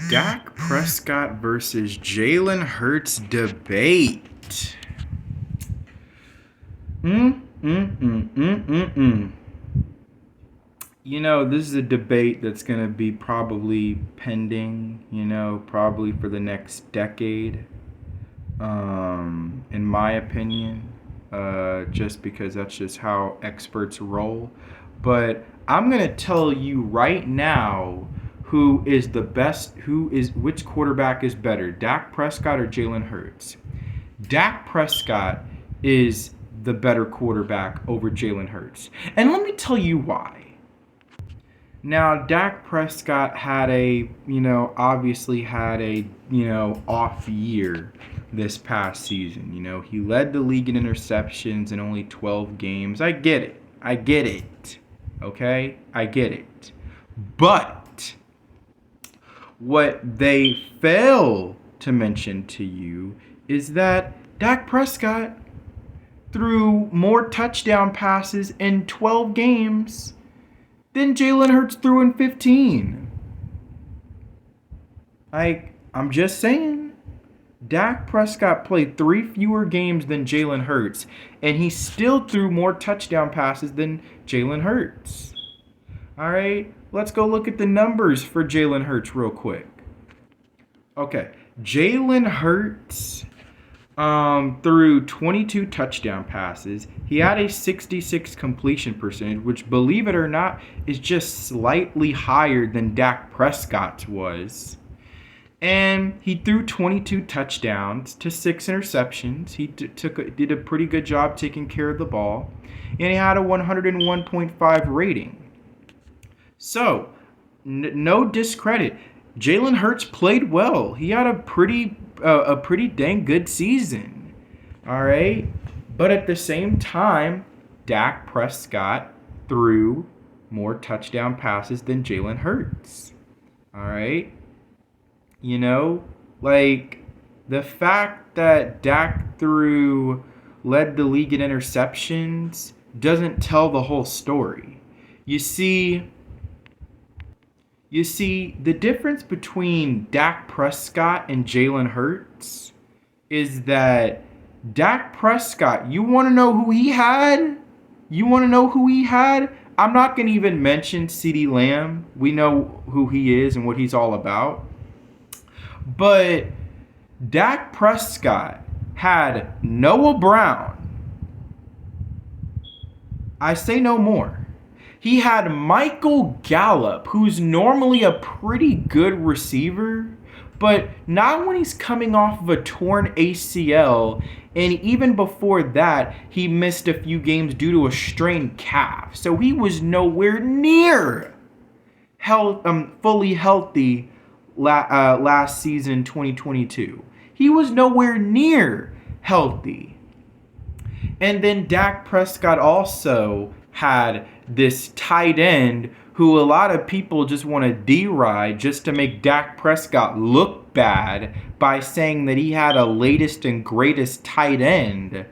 Dak Prescott versus Jalen Hurts debate. You know, this is a debate that's going to be probably pending, probably for the next decade, in my opinion, just because that's just how experts roll. But I'm going to tell you right now who is the best, which quarterback is better, Dak Prescott or Jalen Hurts. Dak Prescott is the better quarterback over Jalen Hurts. And let me tell you why. Now, Dak Prescott obviously had a, off year this past season. He led the league in interceptions in only 12 games. I get it. Okay? I get it. But what they fail to mention to you is that Dak Prescott threw more touchdown passes in 12 games than Jalen Hurts threw in 15. I'm just saying, Dak Prescott played 3 fewer games than Jalen Hurts, and he still threw more touchdown passes than Jalen Hurts. All right, let's go look at the numbers for Jalen Hurts real quick. Okay, Jalen Hurts threw 22 touchdown passes. He had a 66 completion percentage, which, believe it or not, is just slightly higher than Dak Prescott's was. And he threw 22 touchdowns to 6 interceptions. He did a pretty good job taking care of the ball. And he had a 101.5 rating. So, no discredit. Jalen Hurts played well. He had a pretty dang good season. All right? But at the same time, Dak Prescott threw more touchdown passes than Jalen Hurts. All right? The fact that Dak led the league in interceptions doesn't tell the whole story. You see, the difference between Dak Prescott and Jalen Hurts is that Dak Prescott, you want to know who he had? I'm not going to even mention CeeDee Lamb. We know who he is and what he's all about. But Dak Prescott had Noah Brown. I say no more. He had Michael Gallup, who's normally a pretty good receiver, but not when he's coming off of a torn ACL, and even before that, he missed a few games due to a strained calf. So he was nowhere near fully healthy last season, 2022. He was nowhere near healthy. And then Dak Prescott also had this tight end who a lot of people just want to deride just to make Dak Prescott look bad by saying that he had a latest and greatest tight end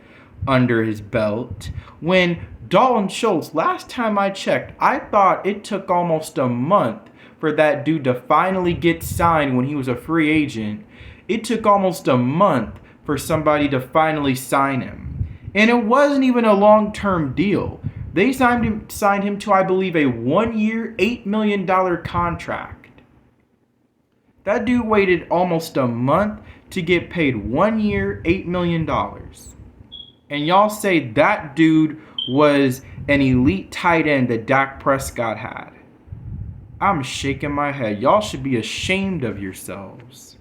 under his belt. When Dalton Schultz, last time I checked, I thought it took almost a month for that dude to finally get signed when he was a free agent. It took almost a month for somebody to finally sign him. And it wasn't even a long-term deal. They signed him to, I believe, a 1-year, $8 million contract. That dude waited almost a month to get paid 1 year, $8 million. And y'all say that dude was an elite tight end that Dak Prescott had. I'm shaking my head. Y'all should be ashamed of yourselves.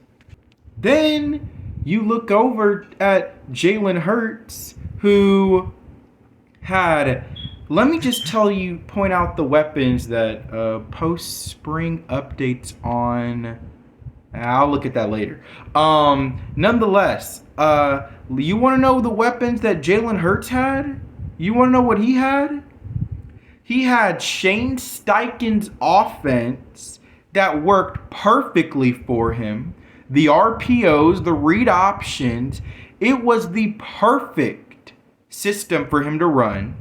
Then you look over at Jalen Hurts, who had... Let me just point out the weapons that post-spring updates on. I'll look at that later. Nonetheless, you want to know the weapons that Jalen Hurts had? You want to know what he had? He had Shane Steichen's offense that worked perfectly for him. The RPOs, the read options. It was the perfect system for him to run.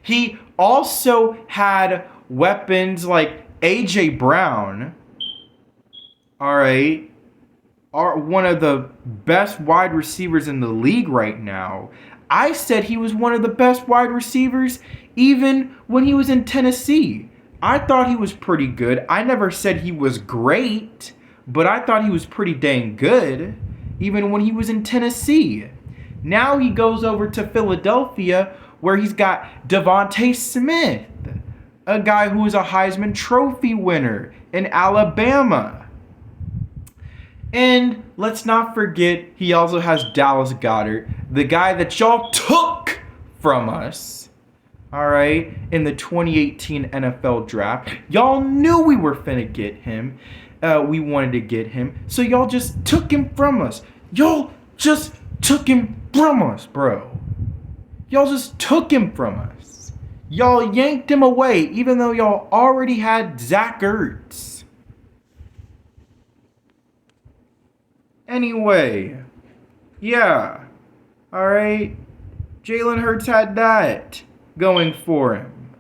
He also had weapons like A.J. Brown, all right, are one of the best wide receivers in the league right now. I said he was one of the best wide receivers even when he was in Tennessee. I thought he was pretty good. I never said he was great, but I thought he was pretty dang good even when he was in Tennessee. Now he goes over to Philadelphia where he's got Devontae Smith, a guy who is a Heisman Trophy winner in Alabama. And let's not forget, he also has Dallas Goedert, the guy that y'all took from us, all right, in the 2018 NFL draft. Y'all knew we were finna get him. We wanted to get him. So y'all just took him from us. Y'all just took him from us, bro. Y'all just took him from us. Y'all yanked him away, even though y'all already had Zach Ertz. Anyway, yeah, all right. Jalen Hurts had that going for him,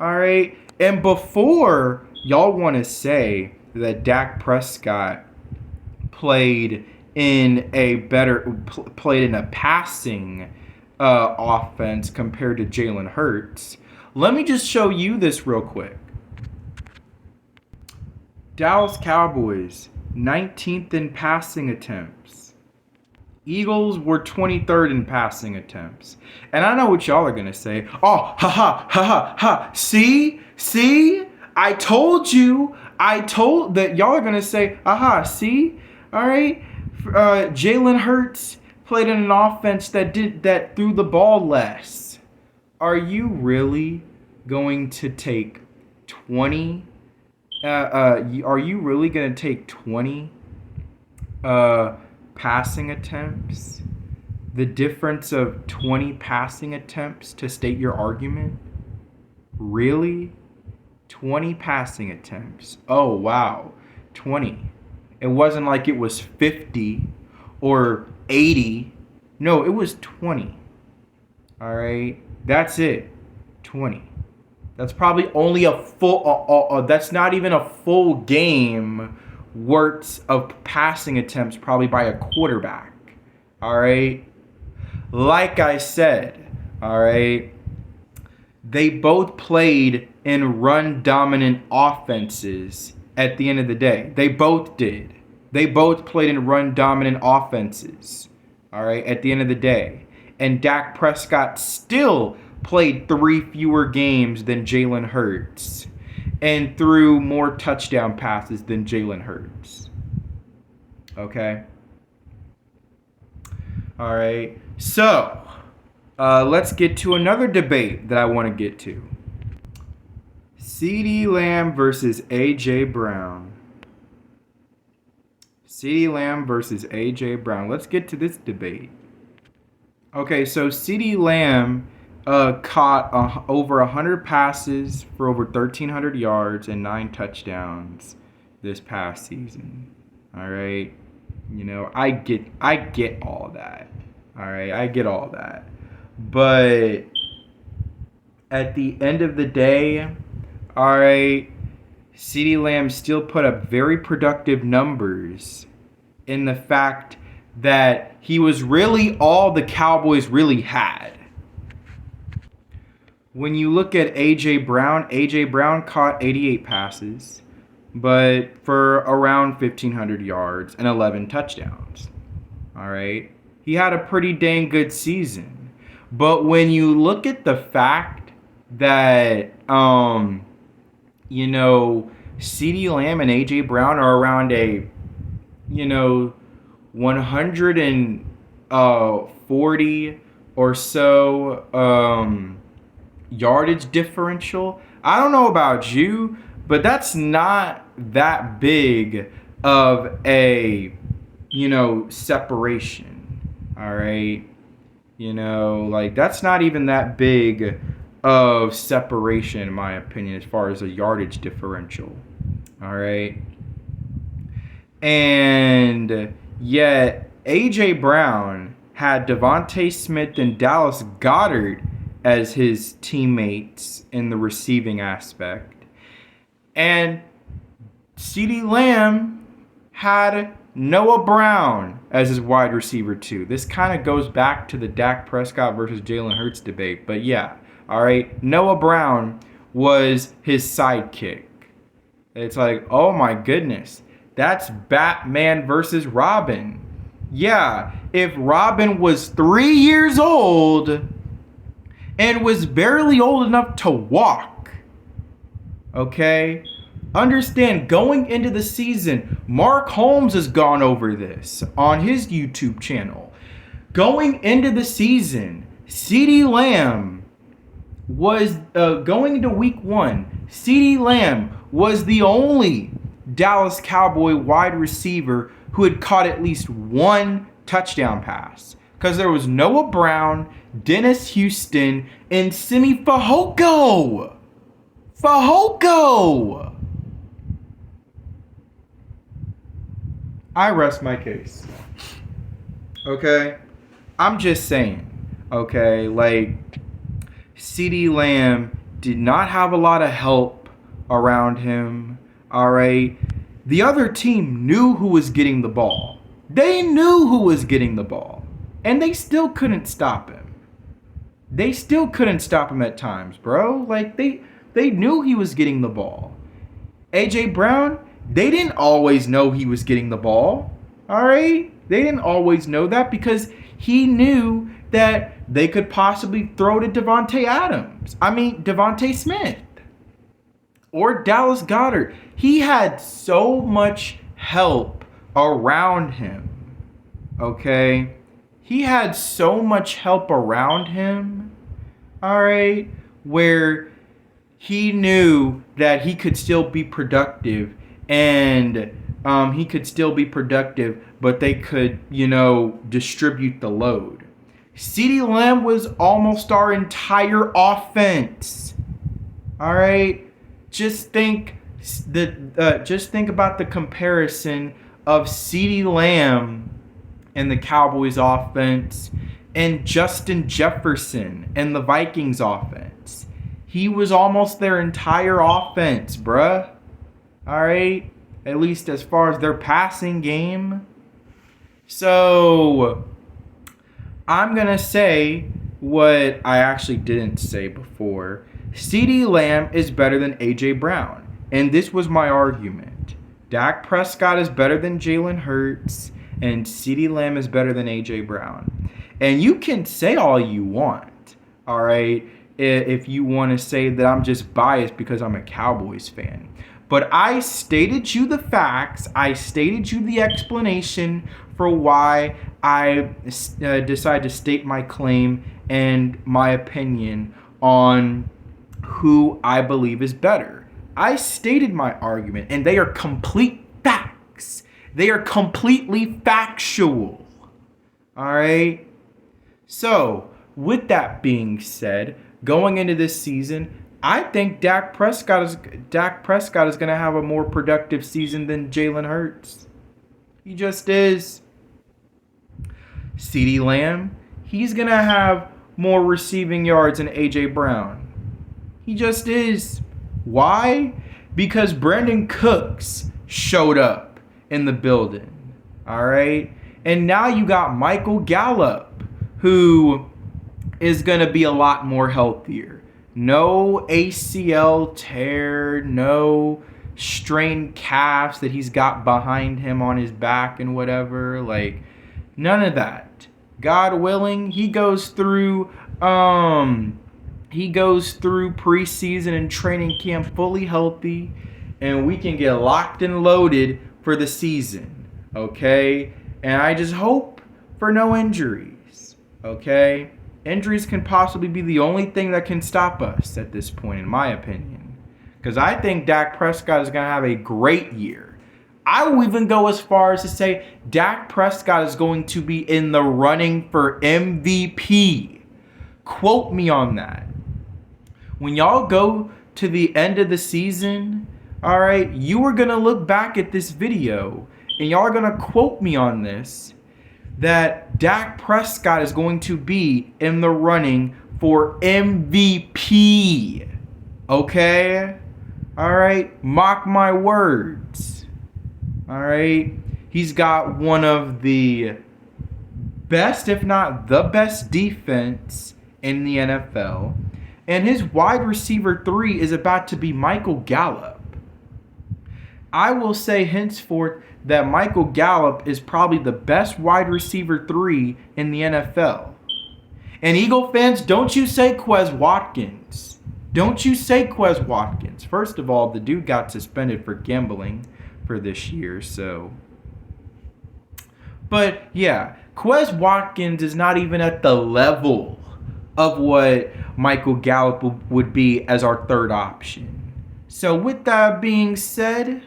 all right. And before y'all want to say that Dak Prescott played in a passing offense compared to Jalen Hurts, let me just show you this real quick. Dallas Cowboys, 19th in passing attempts. Eagles were 23rd in passing attempts. And I know what y'all are going to say. Oh, ha ha, ha ha, ha. See? I told you. I told that y'all are going to say, aha, see? All right. Jalen Hurts played in an offense that threw the ball less. Are you really going to take 20? Are you really going to take 20 passing attempts? The difference of 20 passing attempts to state your argument? Really? 20 passing attempts. Oh, wow. 20. It wasn't like it was 50 or 80. No, it was 20. All right? That's it. 20. That's probably only a full, that's not even a full game worth of passing attempts probably by a quarterback. All right? Like I said, all right, they both played in run-dominant offenses at the end of the day. They both did. They both played in run-dominant offenses, all right, at the end of the day. And Dak Prescott still played 3 fewer games than Jalen Hurts and threw more touchdown passes than Jalen Hurts. Okay? All right. So, let's get to another debate that I want to get to. CeeDee Lamb versus A.J. Brown. CeeDee Lamb versus A.J. Brown. Let's get to this debate. Okay, so CeeDee Lamb caught over 100 passes for over 1,300 yards and 9 touchdowns this past season. All right, you know, I get all that. All right, I get all that, but at the end of the day, all right, CeeDee Lamb still put up very productive numbers in the fact that he was really all the Cowboys really had. When you look at A.J. Brown caught 88 passes, but for around 1,500 yards and 11 touchdowns. All right? He had a pretty dang good season. But when you look at the fact that, you know, CeeDee Lamb and A.J. Brown are around a, you know, 140 or so yardage differential. I don't know about you, but that's not that big of a, you know, separation. All right? You know, like that's not even that big of separation in my opinion as far as a yardage differential. All right? And yet A.J. Brown had Devontae Smith and Dallas Goedert as his teammates in the receiving aspect. And CeeDee Lamb had Noah Brown as his wide receiver 2. This kind of goes back to the Dak Prescott versus Jalen Hurts debate. But yeah, all right, Noah Brown was his sidekick. It's like, oh my goodness, that's Batman versus Robin. Yeah, if Robin was 3 years old and was barely old enough to walk, okay? Understand, going into the season, Mark Holmes has gone over this on his YouTube channel. Going into the season, CeeDee Lamb was, going into week 1, CeeDee Lamb was the only Dallas Cowboy wide receiver who had caught at least one touchdown pass. Because there was Noah Brown, Dennis Houston, and Simi Fehoko. I rest my case. Okay? I'm just saying. Okay? Like, CeeDee Lamb did not have a lot of help around him. Alright? The other team knew who was getting the ball. They knew who was getting the ball. And they still couldn't stop him. They still couldn't stop him at times, bro. Like, they knew he was getting the ball. A.J. Brown, they didn't always know he was getting the ball. Alright? They didn't always know that because he knew that they could possibly throw to Devontae Smith. Or Dallas Goedert. He had so much help around him. Okay? He had so much help around him. Alright? Where he knew that he could still be productive. And he could still be productive. But they could, distribute the load. CeeDee Lamb was almost our entire offense. Alright? Just think about the comparison of CeeDee Lamb and the Cowboys offense and Justin Jefferson and the Vikings offense. He was almost their entire offense, bruh. Alright? At least as far as their passing game. So, I'm going to say what I actually didn't say before. CeeDee Lamb is better than A.J. Brown. And this was my argument. Dak Prescott is better than Jalen Hurts. And CeeDee Lamb is better than A.J. Brown. And you can say all you want. Alright? If you want to say that I'm just biased because I'm a Cowboys fan. But I stated you the facts. I stated you the explanation for why I decided to state my claim and my opinion on who I believe is better. I stated my argument, and they are complete facts. They are completely factual. Alright? So, with that being said, going into this season, I think Dak Prescott is going to have a more productive season than Jalen Hurts. He just is. CeeDee Lamb, he's going to have more receiving yards than A.J. Brown. He just is. Why? Because Brandon Cooks showed up in the building. Alright? And now you got Michael Gallup, who is going to be a lot more healthier. No ACL tear, no strained calves that he's got behind him on his back and whatever. Like, none of that. God willing, he goes through preseason and training camp fully healthy, and we can get locked and loaded for the season, okay? And I just hope for no injuries, okay? Injuries can possibly be the only thing that can stop us at this point, in my opinion. Because I think Dak Prescott is going to have a great year. I will even go as far as to say Dak Prescott is going to be in the running for MVP. Quote me on that. When y'all go to the end of the season, all right, you are going to look back at this video and y'all are going to quote me on this, that Dak Prescott is going to be in the running for MVP. Okay? All right? Mock my words. All right? He's got one of the best, if not the best, defense in the NFL. And his wide receiver 3 is about to be Michael Gallup. I will say henceforth that Michael Gallup is probably the best wide receiver 3 in the NFL. And Eagle fans, don't you say Quez Watkins. Don't you say Quez Watkins. First of all, the dude got suspended for gambling for this year, so. But yeah, Quez Watkins is not even at the level of what Michael Gallup would be as our third option. So with that being said,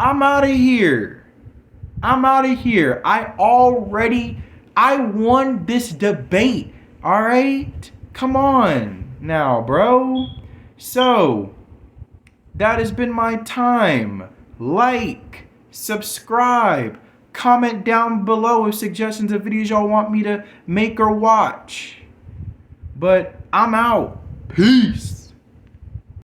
I'm out of here. I won this debate. All right? Come on now, bro. So, that has been my time. Like, subscribe, comment down below with suggestions of videos y'all want me to make or watch. But I'm out. Peace.